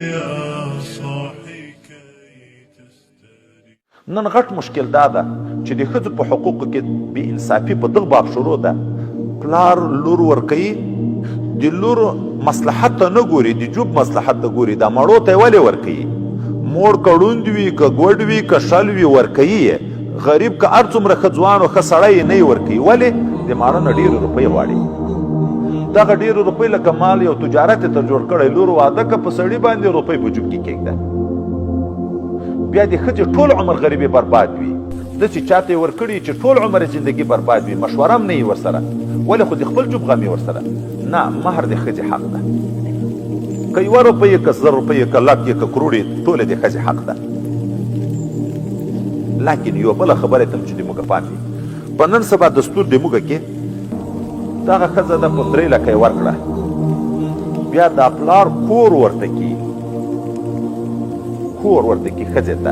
نن غټ مشکل دا ده چې د ښځو په حقوقو کې بې انصافي په دغه باب شروع ده. پلار لور ورکوي، د لور مصلحت ته نه ګوري، د جوب مصلحت ته ګوري. دا مړو ته یې ولې ورکوي؟ موړ که ړوند وي که ګوډ وي که شل وي ورکوي یې. غریب که هر څومره ښه ځوان او ښه سړی یې نه یې ورکوي. ولې؟ د ماړه نه ډېرې روپۍ غواړي. دغه ډېرې روپۍ لکه مال یو تجارت یې تر جوړ کړی. لور واده که په سړي باندې روپۍ په جوب کې کېږده، بیا د ښځې ټول عمر غریبي برباد وي. داسې چاته یې ورکړي چې ټول عمر یې زندګي برباد وي، مشوره هم نه وي ورسره. ولې؟ خو د خپل جوب غم یې ورسره نه. مهر د ښځې حق ده، که 1 روپۍ که 1000 روپۍ که لک که کروړ ټوله د ښځې حق ده. لکن یو بله خبره ته چې د موږ پام وي، په نن سبا دستور د موږ کې دغه ښځه ده په 3 لکه یې ورکړه، بیا دا پلار کور ورته کي، کور ورته کي ښځې ته.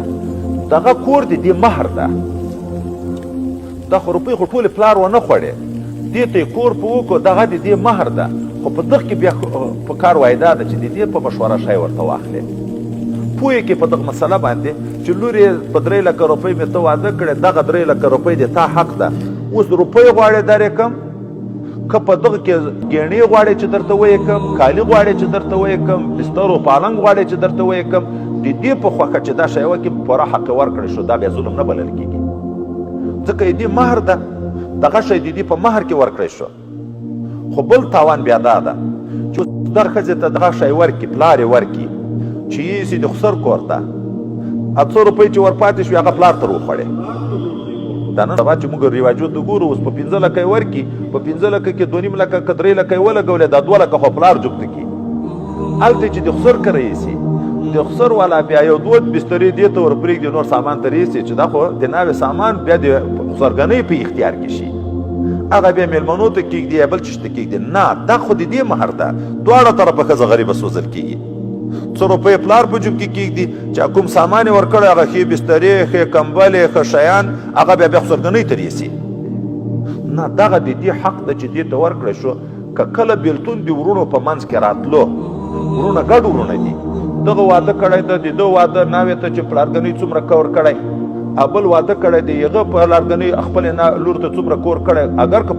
دغه کور د دې مهر ده. دا خو روپۍ خو ټولې پلار ونه خوړې، دې ته یې کور په وکړو، دغه د دې مهر ده. خو په دغه کې بیا په کار وایده ده چې د دې په مشوره شی ورته واخلې. پوهې کې په دغه مسله باندې چې لور یې په 3 لکه روپۍ مې ته واده کړې، دغه 3 لکه روپۍ د تا حق ده. اوس روپۍ غواړې درې کم، که په دغه کې ګېڼې غواړې چې درته ویې کم، کالي غواړې چې درته ویې کم، بستر و پالنګ غواړې چې درته ویې کم، د دې په خوښه چې دا شی وکړي پوره حق ورکړی شو، دا بیا ظلم نه بلل کېږي. ځکه د دې مهر ده، دغه شی د دې په مهر کې ورکړی شو. خو بل تاوان بیا دا ده چې دغه ښځې ته دغه شی ورکړي، پلار یې ورکړي چې یوسي د خسر کور ته 800 روپۍ چې ورپاتې شوې هغه پلار تر وخوړې. دا نن سبا چې موږ رواجو ته ګورو، اوس په 15 لکه یې ورکړي، په 15 لکه کې 2.5 لکه که 3 لکه یې ولګولې، دا 2 لکه خو پلار جوبته کړي. هلته چې د خسر کره یوسي، د خسر والا بیا یو 2 بسترې دې ته ورپرېږدي، نور سامان ته یوسي چې دا خو د ناوې سامان بیا د خسرګنۍ په اختیار کې شي. هغه بیا مېلمنو ته کېږدي یا بل چېش ته کېږدي. نه، دا خو د دې مهر ده. دواړه طرفه ښځه غریبه سوځل کېږي. 100 روپۍ پلار په جوب کې کېږدي، چې کوم سامان یې ورکړی هغه ښې بسترې، ښې کمبلې، ښه شیان، هغه بیا خسرګنۍ ته یوسي. نه، دغه د دې حق ده چې دې ته ورکړی شو. که کله بېلتون د ورونو په منځ کې راتلو، ورونه ګډ ورونه دي، دغه واده کړی ده، د ده واده ناوې ته چې پلارګنۍ څومره کور کړی، بل واده کړی دی، هغه پلارګنۍ خپلې لور ته څومره کور کړی، اگر که